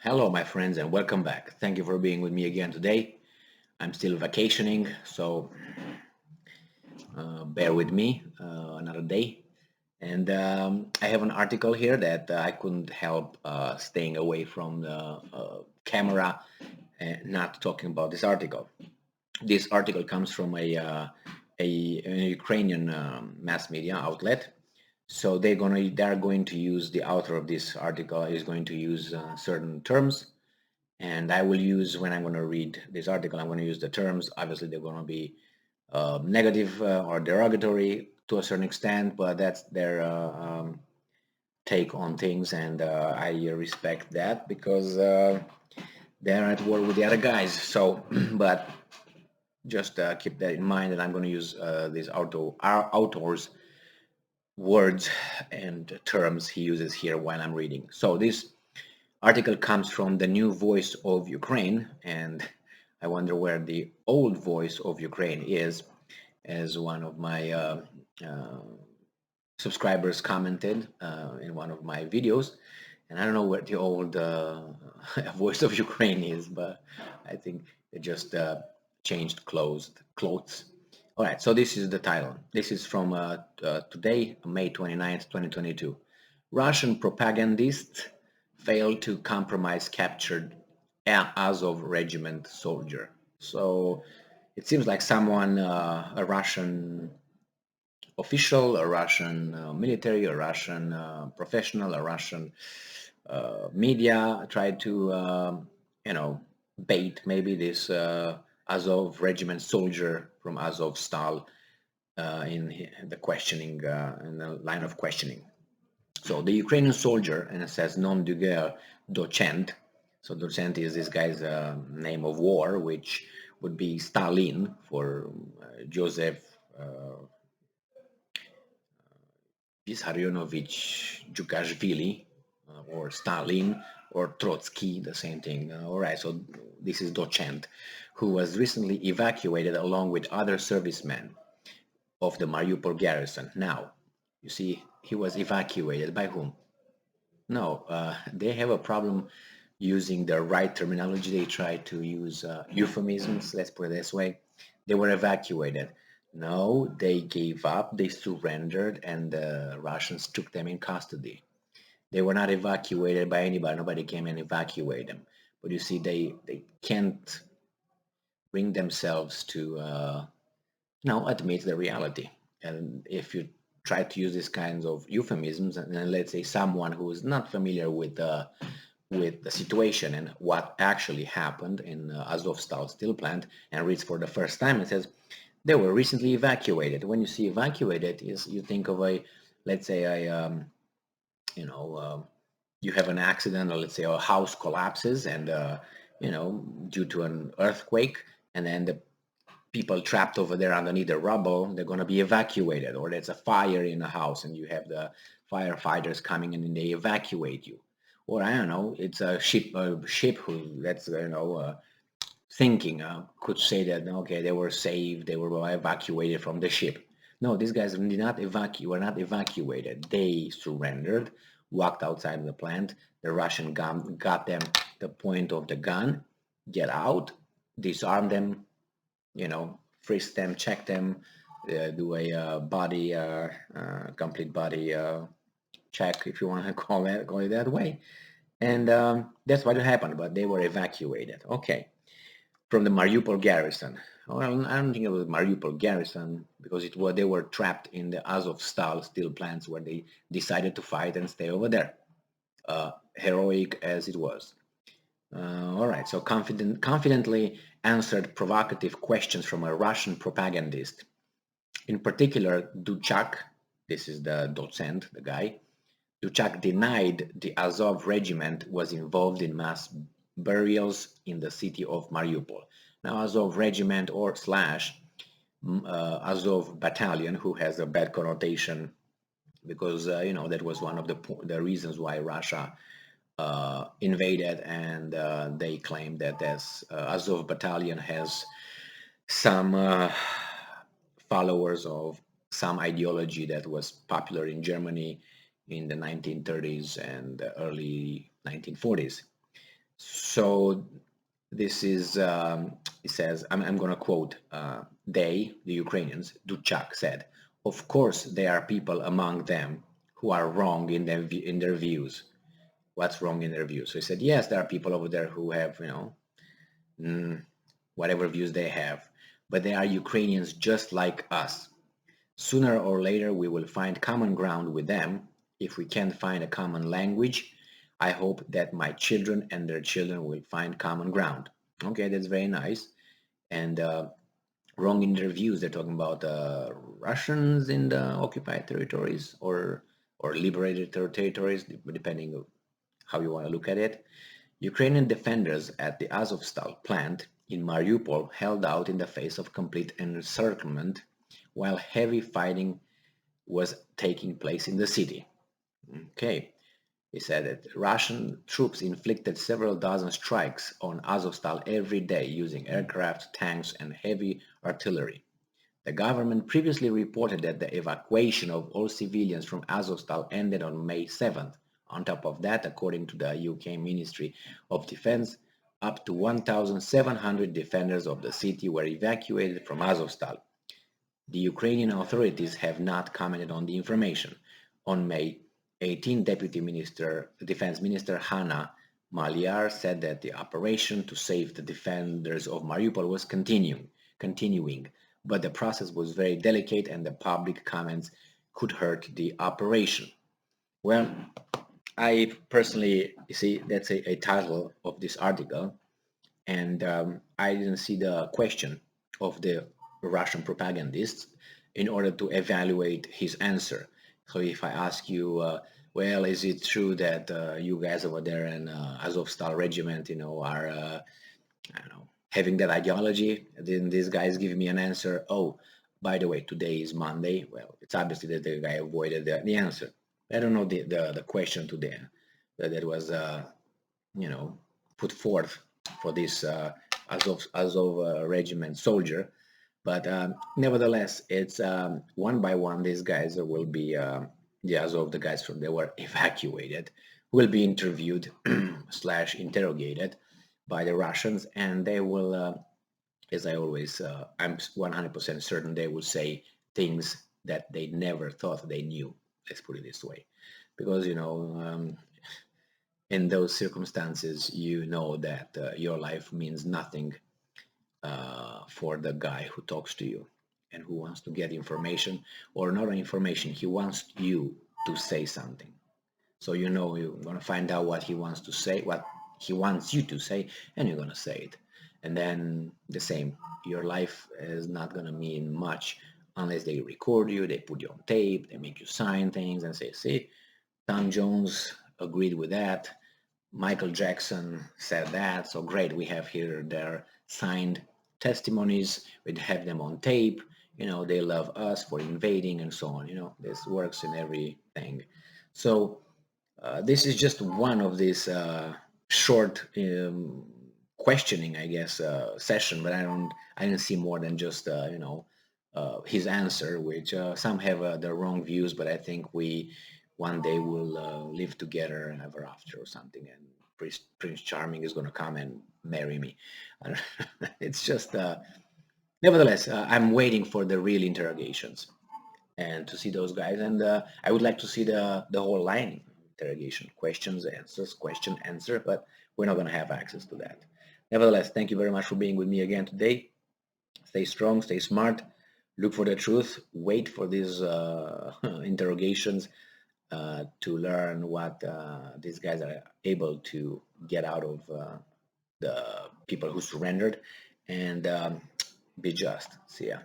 Hello, my friends, and welcome back. Thank you for being with me again today. I'm still vacationing, so bear with me another day. And I have an article here that I couldn't help staying away from the camera and not talking about this article. This article comes from a Ukrainian mass media outlet. So they're going to use the author of this article is going to use certain terms, and I will use when I'm going to read this article. I'm going to use the terms. Obviously, they're going to be negative or derogatory to a certain extent, but that's their take on things, and I respect that because they're at war with the other guys. So, but just keep that in mind that I'm going to use these authors' words and terms he uses here while I'm reading. So this article comes from the new voice of Ukraine, and I wonder where the old voice of Ukraine is, as one of my subscribers commented in one of my videos. And I don't know where the old voice of Ukraine is, but I think it just changed clothes. All right, so this is the title. This is from today, May 29th, 2022. Russian propagandists failed to compromise captured Azov Regiment soldier. So it seems like someone, a Russian official, a Russian military, a Russian professional, a Russian media tried to, bait maybe this Azov Regiment soldier from Azov Stal in the questioning, in the line of questioning. So the Ukrainian soldier, and it says nom de guerre docent. So docent is this guy's name of war, which would be Stalin for Joseph Vissarionovich Djukashvili, or Stalin, or Trotsky, the same thing. All right, so this is docent, who was recently evacuated along with other servicemen of the Mariupol garrison. Now, you see, he was evacuated by whom? No, they have a problem using the right terminology. They try to use euphemisms, let's put it this way. They were evacuated. No, they gave up, they surrendered, and the Russians took them in custody. They were not evacuated by anybody. Nobody came and evacuated them. But you see, they can't bring themselves to admit the reality. And if you try to use these kinds of euphemisms, and then let's say someone who is not familiar with the situation and what actually happened in Azovstal steel plant and reads for the first time, it says they were recently evacuated. When you see evacuated, is you think of a, let's say you know, you have an accident, or let's say a house collapses, and due to an earthquake, and then the people trapped over there underneath the rubble, they're going to be evacuated. Or there's a fire in a house and you have the firefighters coming in and they evacuate you. Or I don't know, it's a ship who that's thinking could say that okay, they were saved, they were evacuated from the ship. No, these guys were not evacuated. They surrendered, walked outside of the plant. The Russian gun got them the point of the gun, get out, disarm them, frisk them, check them, do a body, complete body check, if you want to call it that way. And that's what happened, but they were evacuated. Okay, from the Mariupol garrison. Well, I don't think it was Mariupol garrison because they were trapped in the Azovstal steel plants where they decided to fight and stay over there. Heroic as it was. All right, so confidently answered provocative questions from a Russian propagandist. In particular, Duchak, this is the docent, the guy, Duchak denied the Azov regiment was involved in mass burials in the city of Mariupol. Now, Azov regiment or slash Azov battalion, who has a bad connotation because, that was one of the reasons why Russia invaded, and they claim that this Azov battalion has some followers of some ideology that was popular in Germany in the 1930s and the early 1940s. So this is, it says, I'm going to quote, they, the Ukrainians, Duchak said, of course there are people among them who are wrong in their views. What's wrong in their views? So he said, yes, there are people over there who have, whatever views they have, but they are Ukrainians just like us. Sooner or later, we will find common ground with them. If we can't find a common language, I hope that my children and their children will find common ground. Okay, that's very nice. And wrong in their views, they're talking about Russians in the occupied territories or liberated territories, depending on how you want to look at it. Ukrainian defenders at the Azovstal plant in Mariupol held out in the face of complete encirclement while heavy fighting was taking place in the city. Okay, he said that Russian troops inflicted several dozen strikes on Azovstal every day using aircraft, tanks, and heavy artillery. The government previously reported that the evacuation of all civilians from Azovstal ended on May 7th. On top of that, according to the UK Ministry of Defense, up to 1,700 defenders of the city were evacuated from Azovstal. The Ukrainian authorities have not commented on the information. On May 18, Defense Minister Hanna Maliar said that the operation to save the defenders of Mariupol was continuing, but the process was very delicate and the public comments could hurt the operation. Well, I personally, you see, that's a title of this article, and I didn't see the question of the Russian propagandists in order to evaluate his answer. So if I ask you, well, is it true that you guys over there in Azovstal Regiment, are, I don't know, having that ideology? Then these guys give me an answer. Oh, by the way, today is Monday. Well, it's obviously that the guy avoided the answer. I don't know the question today that was, put forth for this Azov Regiment soldier. But nevertheless, it's one by one, these guys will be, the Azov, the guys from they were evacuated, will be interviewed slash interrogated by the Russians, and they will, as I always, I'm 100% certain they will say things that they never thought they knew. Let's put it this way, because in those circumstances, you know that your life means nothing for the guy who talks to you and who wants to get information, or not information, he wants you to say something. So you're going to find out what he wants to say, what he wants you to say, and you're going to say it. And then the same, your life is not going to mean much unless they record you, they put you on tape, they make you sign things and say, see, Tom Jones agreed with that, Michael Jackson said that, so great, we have here their signed testimonies, we have them on tape, they love us for invading and so on. This works in everything. So this is just one of these short questioning, I guess, session, but I didn't see more than just his answer, which some have their wrong views, but I think we one day will live together ever after or something, and Prince Charming is going to come and marry me. It's just, nevertheless, I'm waiting for the real interrogations and to see those guys, and I would like to see the whole line interrogation, questions, answers, question, answer, but we're not going to have access to that. Nevertheless, thank you very much for being with me again today. Stay strong, stay smart, look for the truth, wait for these interrogations to learn what these guys are able to get out of the people who surrendered, and be just. See ya.